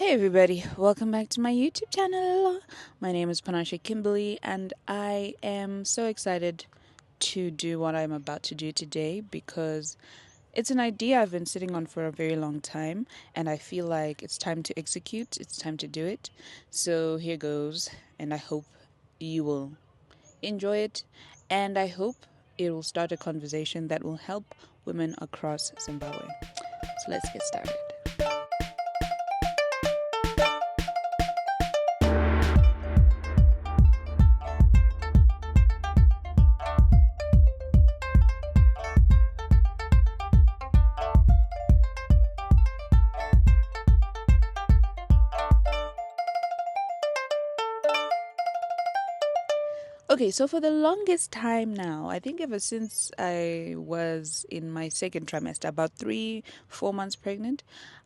Hey everybody, welcome back to my YouTube channel. My name is Panashe Kimberly and I am so excited to do what I'm about to do today because it's an idea I've been sitting on for a very long time and I feel like it's time to execute, it's time to do it. So here goes, and I hope you will enjoy it, and I hope it will start a conversation that will help women across Zimbabwe. So let's get started. Okay, so for the longest time now, I think ever since I was in my second trimester, about 4 months pregnant,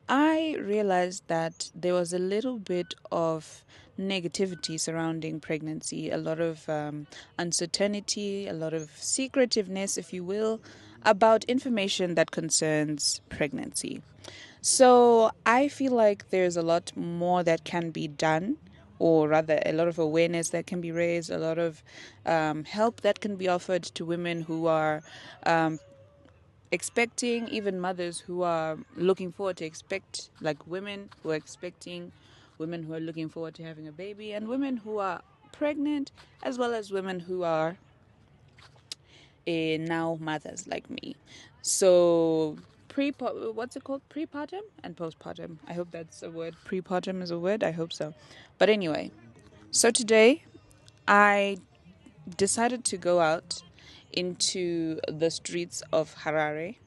I realized that there was a little bit of negativity surrounding pregnancy, a lot of uncertainty, a lot of secretiveness, if you will, about information that concerns pregnancy. So I feel like there's a lot more that can be done, or rather, a lot of awareness that can be raised, a lot of help that can be offered to women who are expecting, even mothers who are looking forward to expect, like women who are expecting, women who are looking forward to having a baby, and women who are pregnant, as well as women who are now mothers like me. So what's it called? Prepartum and postpartum. I hope that's a word. Prepartum is a word. I hope so. But anyway, so today I decided to go out into the streets of Harare.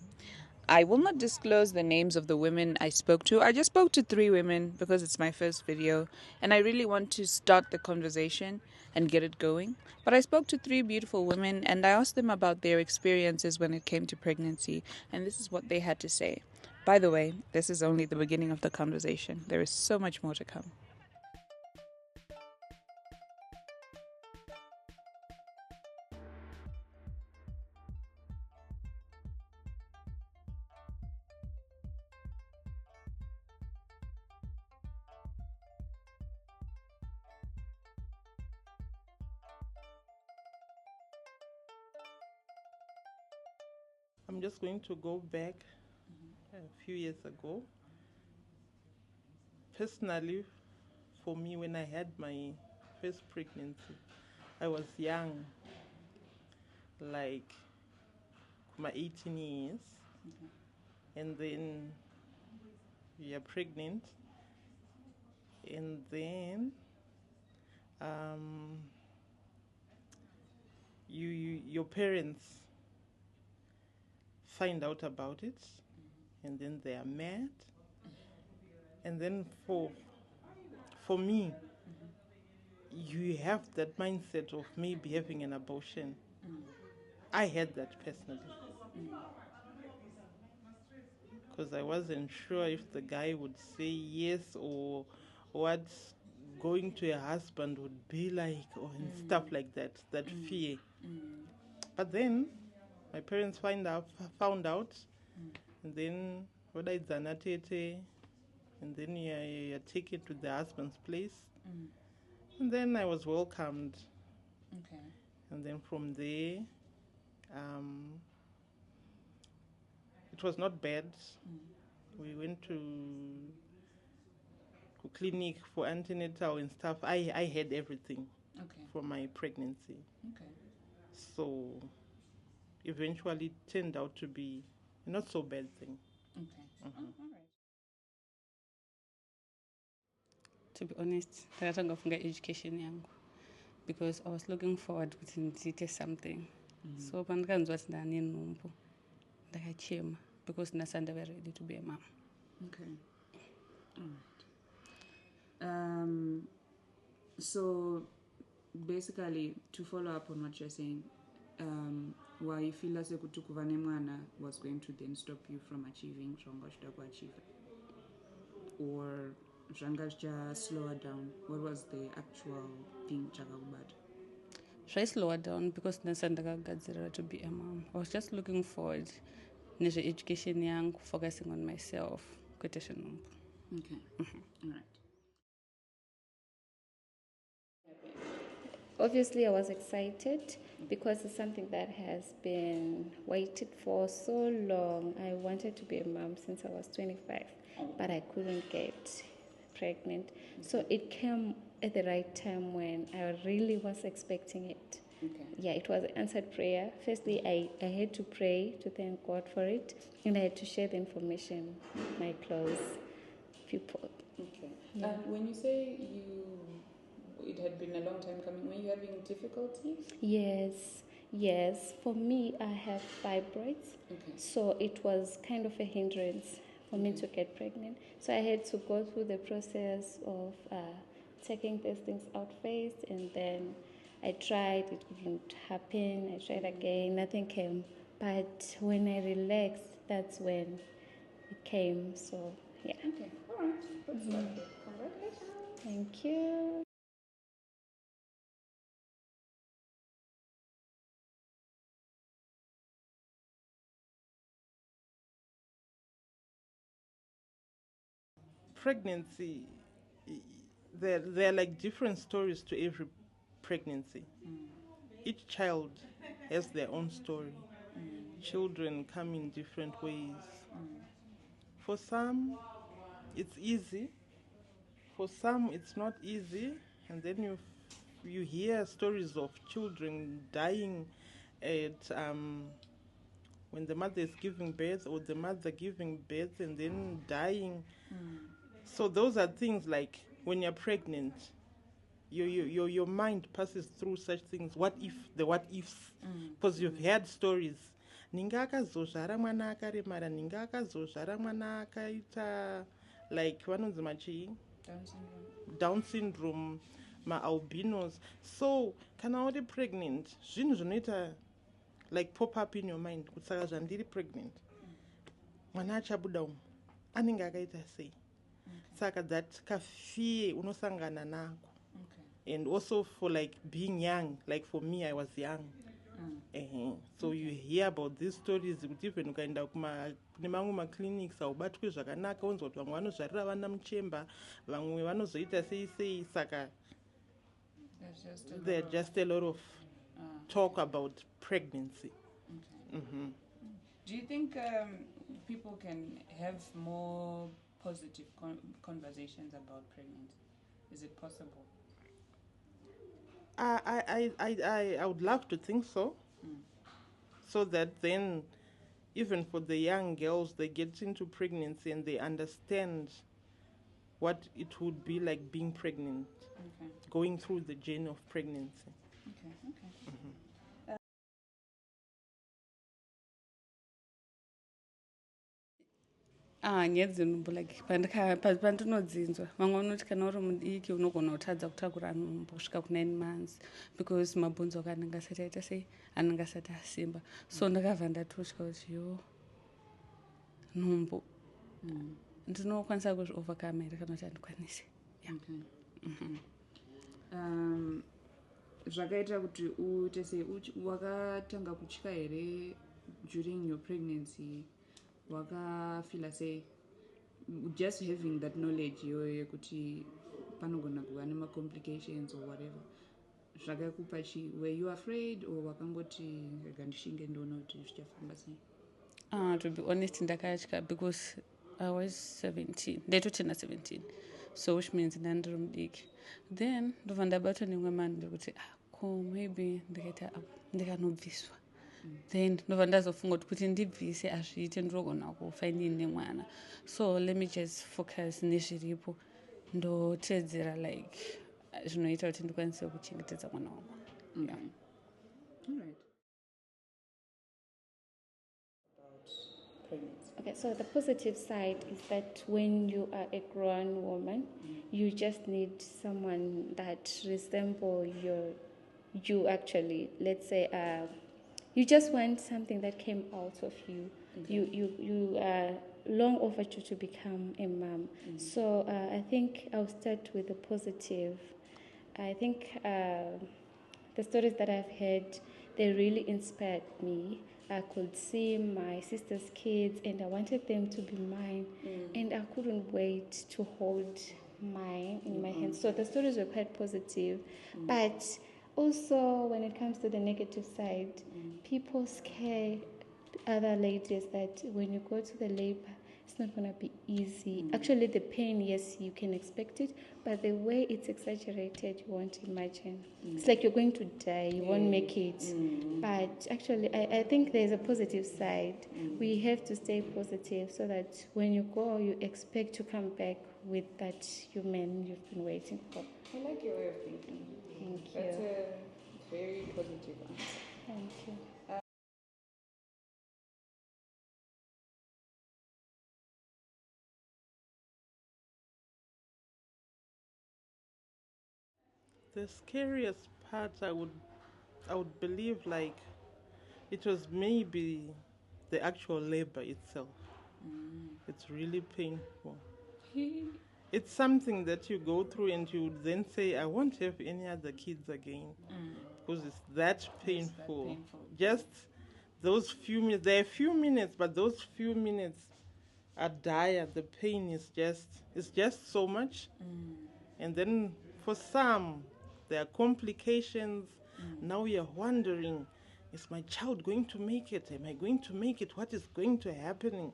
I will not disclose the names of the women I spoke to. I just spoke to 3 women because it's my first video and I really want to start the conversation and get it going. But I spoke to 3 beautiful women and I asked them about their experiences when it came to pregnancy, and this is what they had to say. By the way, this is only the beginning of the conversation. There is so much more to come. I'm just going to go back a few years ago. Personally, for me, when I had my first pregnancy, I was young, like my 18 years, and then you're pregnant, and then um, your parents find out about it, and then they are mad, and then for me, you have that mindset of maybe having an abortion. I had that personally because I wasn't sure if the guy would say yes or what going to a husband would be like or and stuff like that, that fear. But then my parents found out, and then whether it's anatete, and then you're taken to the husband's place, and then I was welcomed, Okay. and then from there, um, it was not bad. We went to clinic for antenatal and stuff. I had everything Okay. for my pregnancy. Okay. So eventually it turned out to be not so bad thing. Okay. Mm-hmm. Oh, all right. To be honest, ndakatanga kufunga education yangu because I was looking forward kuti ndiite something. So pandakanzwa kuti ndane nhumbu ndakachema because ndasanda very ready to be a mom. Okay. All right. So basically, to follow up on what you're saying, why you feel as kuti kuva nemwana was going to then stop you from achieving zvanga uchida kuachieve, or zvanga zvicha slower down? What was the actual thing chakakubata? Slower down because ndasanda ndakagadzirira to be a mom. I was just looking forward nezve education yangu, focusing on myself, kwete zvenhumbu. Okay. All right. Obviously, I was excited because it's something that has been waited for so long. I wanted to be a mom since I was 25, but I couldn't get pregnant. So it came at the right time when I really was expecting it. Okay. Yeah, it was answered prayer. Firstly, I had to pray to thank God for it, and I had to share the information with my close people. Okay. Yeah. When you say it had been a long time coming, were you having difficulty? Yes. For me, I have fibroids, Okay. so it was kind of a hindrance for me to get pregnant. So I had to go through the process of taking these things out first, and then I tried. It couldn't happen. I tried again. Nothing came. But when I relaxed, that's when it came. So yeah. Okay. All right. That's lovely. Congratulations. Thank you. Pregnancy, there are like different stories to every pregnancy. Each child has their own story. Children come in different ways. For some, it's easy. For some, it's not easy. And then you hear stories of children dying at when the mother is giving birth, or the mother giving birth and then dying. So those are things like when you're pregnant, your mind passes through such things. What if, the what ifs? Because you've heard stories. Ninga akazozvara mwana akaremara, ninga akazozvara mwana akaita like vanonzi machii, Down syndrome. Down syndrome, maalbinos. So kana uri pregnant, zvinhu zvinoita like pop up in your mind kuti saka zvandiri pregnant, mwana achabuda umu anenge akaita sei. Saka that kafie unosangana nako. Okay. And also for like being young, like for me I was young. So you hear about these stories kuti even ukaenda kune mamwe maclinics haubatwi zvakanaka, unzwa kuti vamwe vanozvarira vana muchemba, vamwe vanozoita sei sei. Saka there are just a lot of talk about pregnancy. Okay. Do you think people can have more positive conversations about pregnancy? Is it possible? I would love to think so. So that then, even for the young girls, they get into pregnancy and they understand what it would be like being pregnant, going through the journey of pregnancy. Okay. nyaya dzenhumbu like pandinodzinzwa vamwe vanoti kana uri mudiki unogona kutadza kutakura nhumbu kusvika ku9 months because mabhonzo ako anenge asati aita sei, anenge asati asimba. So ndakabva ndatosha kuti yo nhumbu ndinokwanisa kuzviovercome here kana kuti handikwanisi. Zvakaita kuti uite sei, wakatanga kutya here during your pregnancy? Wakafila sei, just having that knowledge yekuti panogona kuva nemacomplications or whatever, zvakakupa chii? Were you afraid or wakangoti rega ndishinge ndoona kuti zvichafamba sei? To be honest ndakatya because I was 17, ndaitochena 17, so which means ndandiri mudiki. Then ndobva ndabatwa nemwe mani ndekuti ko maybe ndikaita ndikanobviswa, then ndobva ndazofunga kuti ndibvise hazviite ndinogona kufa ndine mwana, so let me just focus nezviripo ndotedzera like zvinoita kuti ndikwanise kuchengetedza mwana wangu. Alright. Okay, so the positive side is that when you are a grown woman, you just need someone that resemble you actually. Let's say you just want something that came out of you. You are long overdue to become a mom. So I think I'll start with the positive. I think the stories that I've heard, they really inspired me. I could see my sister's kids and I wanted them to be mine, and I couldn't wait to hold mine in my hands. So the stories were quite positive, but also when it comes to the negative side, people scare other ladies that when you go to the labor, it's not going to be easy. Actually, the pain, yes, you can expect it, but the way it's exaggerated, you won't imagine. It's like you're going to die, you won't make it. But actually, I think there's a positive side. We have to stay positive so that when you go, you expect to come back with that human you've been waiting for. I like your way of thinking. Thank you. That's a very positive answer. Thank you. The scariest part, I would believe, like, it was maybe the actual labor itself. It's really painful. It's something that you go through and you then say, I won't have any other kids again. Because it's that painful. Just those few minutes, there are few minutes, but those few minutes are dire. The pain is just so much. And then for some, there are complications. Now you're wondering, is my child going to make it? Am I going to make it? What is going to happen?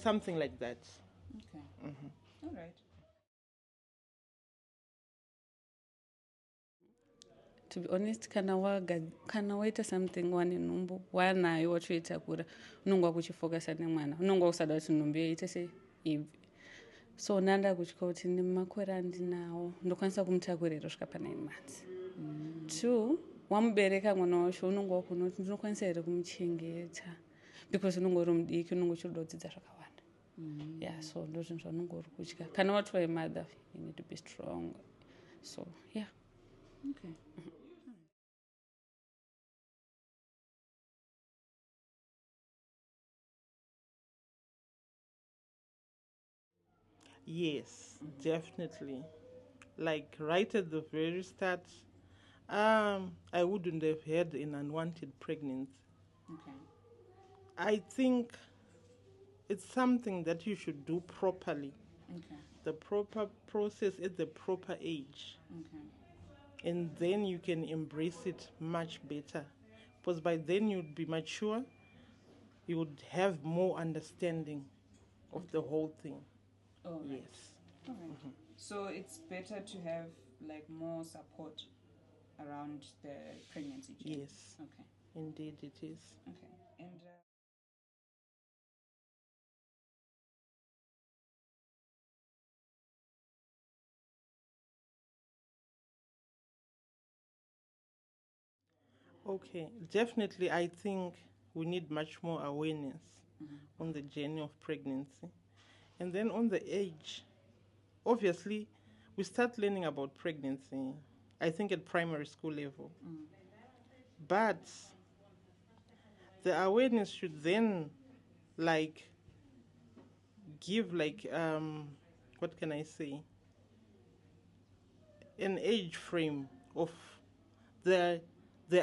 Something like that. Okay. All right. To be honest, kana waita something wane nhumbu wanayo wachoitakura unonga wakuchifokasa nemwana unonga wakusada kuti nhumbu yoite seibvi. So nanda kutya kuti nemakore andinawo ndokwanisa kumutakurira kusvika pa9 months. 2, wamubereka mwana wacho unonga wakuona kuti ndinokwanisa here kumuchengeta because unonga uri mudiki, unonga uchirida kudzidza zvakawanda. Yeah, so ndo zvinhu zvaunonga uri kutya. Kana watova mother, you need to be strong. So yeah. Okay. Yes, definitely. Like right at the very start, I wouldn't have had an unwanted pregnancy. Okay. I think it's something that you should do properly. Okay. The proper process at the proper age. Okay. And then you can embrace it much better. Because by then you'd be mature, you would have more understanding of the whole thing. Oh, right. Yes. All right. So it's better to have like more support around the pregnancy journey. Yes. Okay. Indeed it is. Okay. And Okay, definitely I think we need much more awareness on the journey of pregnancy. And then on the age, obviously, we start learning about pregnancy, I think at primary school level. But the awareness should then, like, give, like, what can I say? An age frame of the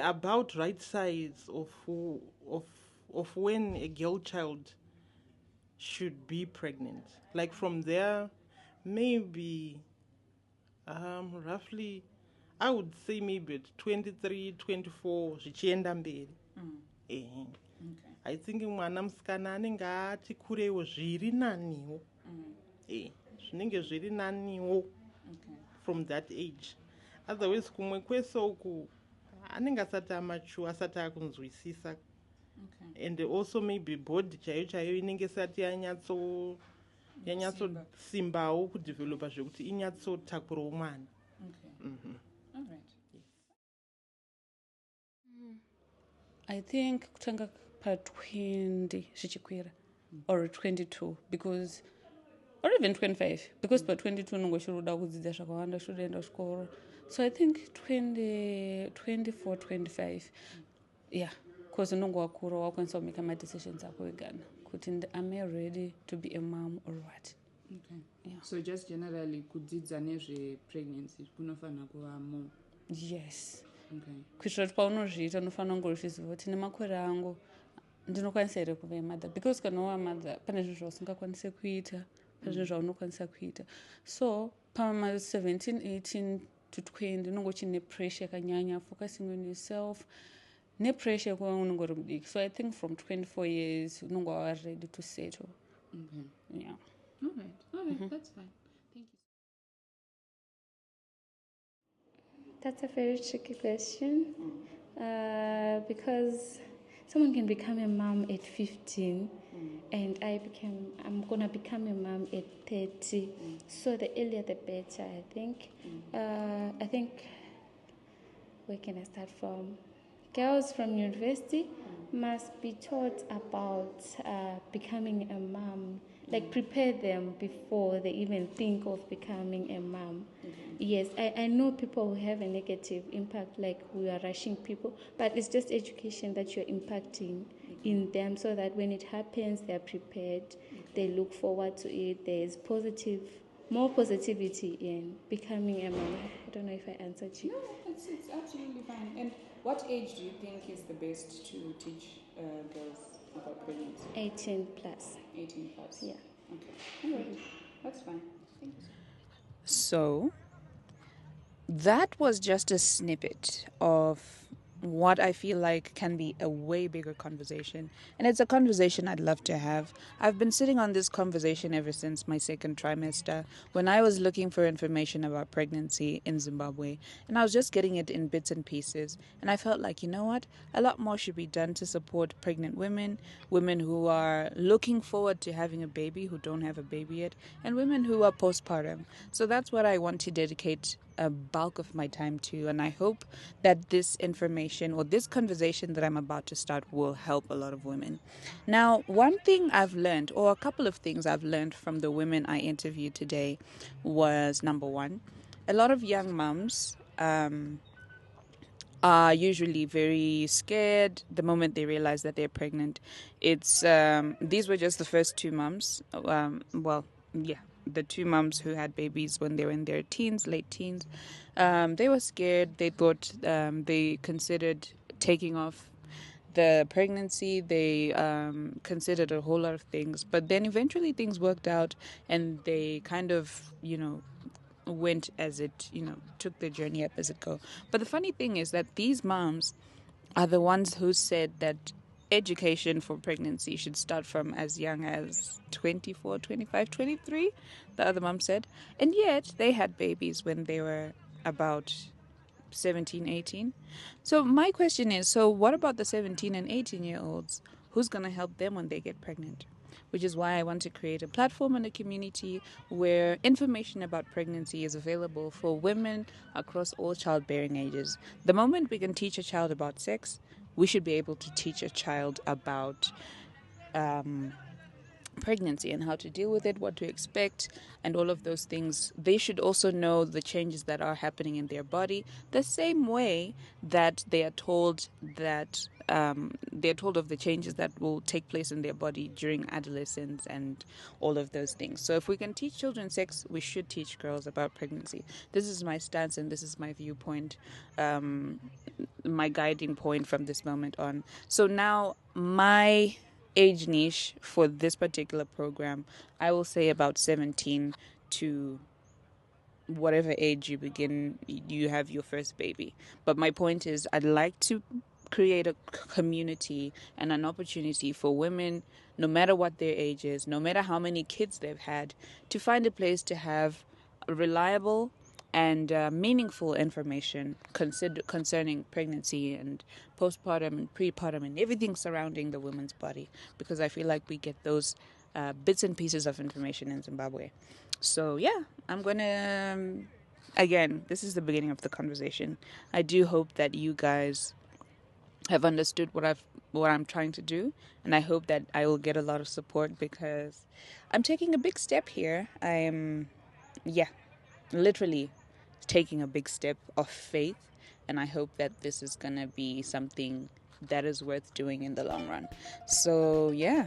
about right size of when a girl child should be pregnant. Like from there, maybe roughly, I would say maybe at 23, 24, zvichienda mberi. okay. I think mwana musikana anenge ati kureiwo zviri naniwo. Zvinenge zviri naniwo Okay. from that age. Otherwise kumwe kwese uku anenge asati amature, asati akunzwisisa. Okay. And also maybe body chaiyo inenge isati yanyatsosimbawo kudevelopa zvekuti inyatsotakurawo mwana. Okay. All right. I think kutanga pa20 zvichikwira or 22 because or even 25 because pa22 unonga uchiruda kudzidza zvakawanda uchienda kuchikoro. So I think 20, 24, 25. Yeah, because unonga wakura wakwanisa kumeka madecisions ako wegana kuti am I ready to be a mom or what. Okay. Yeah. So just generally kudzidza nezvepregnancy kunofanira kuva more. Yes, kuitira kuti paunozviita unofanira kungozviziva kuti nemakore angu ndinokwanisa here kuve mother, because kana wava mother pane zvinhu zvausingakwanise kuita, pane zvinhu zvaunokwanisa kuita. So pama 17 18 to 20 unenge uchine pressure yakanyanya, focusing on yourself nepressure yekuva unenge uri mudiki. So I think from 24 years unenge wava ready to settle. Yeah. All right, that's fine. Thank you. That's a very tricky question, because someone can become a mom at 15, and I'm gonna become a mom at 30. So the earlier the better, I think. I think, where can I start from? Girls from university must be taught about becoming a mom, like prepare them before they even think of becoming a mom. Yes, I know people who have a negative impact, like we are rushing people, but it's just education that you're impacting in them, so that when it happens, they're prepared, they look forward to it, there's more positivity in becoming a mom. I don't know if I answered you. No, it's absolutely fine. And what age do you think is the best to teach girls about pregnancy? 18 plus. 18 plus? Yeah. Okay. All right. That's fine. Thank you. So, that was just a snippet of what I feel like can be a way bigger conversation. And it's a conversation I'd love to have. I've been sitting on this conversation ever since my second trimester, when I was looking for information about pregnancy in Zimbabwe. And I was just getting it in bits and pieces. And I felt like, you know what? A lot more should be done to support pregnant women, women who are looking forward to having a baby, who don't have a baby yet, and women who are postpartum. So that's what I want to dedicate a bulk of my time to, and I hope that this information or this conversation that I'm about to start will help a lot of women. Now, one thing I've learned, or a couple of things I've learned from the women I interviewed today, was number one, a lot of young moms are usually very scared the moment they realize that they're pregnant. It's these were just the first two moms. The two moms who had babies when they were in their teens, late teens. They were scared. They thought they considered taking off the pregnancy. They considered a whole lot of things, but then eventually things worked out, and they kind of, went as it, took the journey up as it go. But the funny thing is that these moms are the ones who said that education for pregnancy should start from as young as 24, 25, 23, the other mom said. And yet they had babies when they were about 17, 18. So my question is, so what about the 17 and 18-year-olds? Who's going to help them when they get pregnant? Which is why I want to create a platform and a community where information about pregnancy is available for women across all childbearing ages. The moment we can teach a child about sex, we should be able to teach a child about pregnancy and how to deal with it, what to expect, and all of those things. They should also know the changes that are happening in their body, the same way that they are told of the changes that will take place in their body during adolescence and all of those things. So if we can teach children sex, we should teach girls about pregnancy. This is my stance and this is my viewpoint, my guiding point from this moment on. So now my age niche for this particular program, I will say about 17 to whatever age you have your first baby. But my point is, I'd like to create a community and an opportunity for women, no matter what their age is, no matter how many kids they've had, to find a place to have reliable and meaningful information concerning pregnancy and postpartum and prepartum and everything surrounding the woman's body, because I feel like we get those bits and pieces of information in Zimbabwe. So yeah, I'm gonna again, this is the beginning of the conversation. I do hope that you guys have understood what I'm trying to do, and I hope that I will get a lot of support, because I'm taking a big step here. I am literally taking a big step of faith, and I hope that this is gonna be something that is worth doing in the long run. So yeah,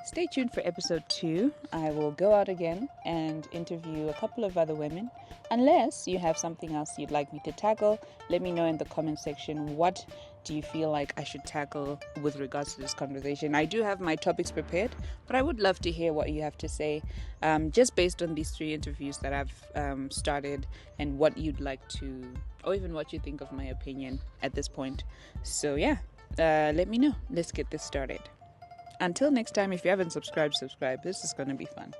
Stay tuned for episode 2. I will go out again and interview a couple of other women. Unless you have something else you'd like me to tackle, let me know in the comment section. What do you feel like I should tackle with regards to this conversation? I do have my topics prepared, but I would love to hear what you have to say, just based on these 3 interviews that I've started, and what you'd like to, or even what you think of my opinion at this point. So yeah, let me know. Let's get this started. Until next time, if you haven't subscribed, subscribe. This is going to be fun.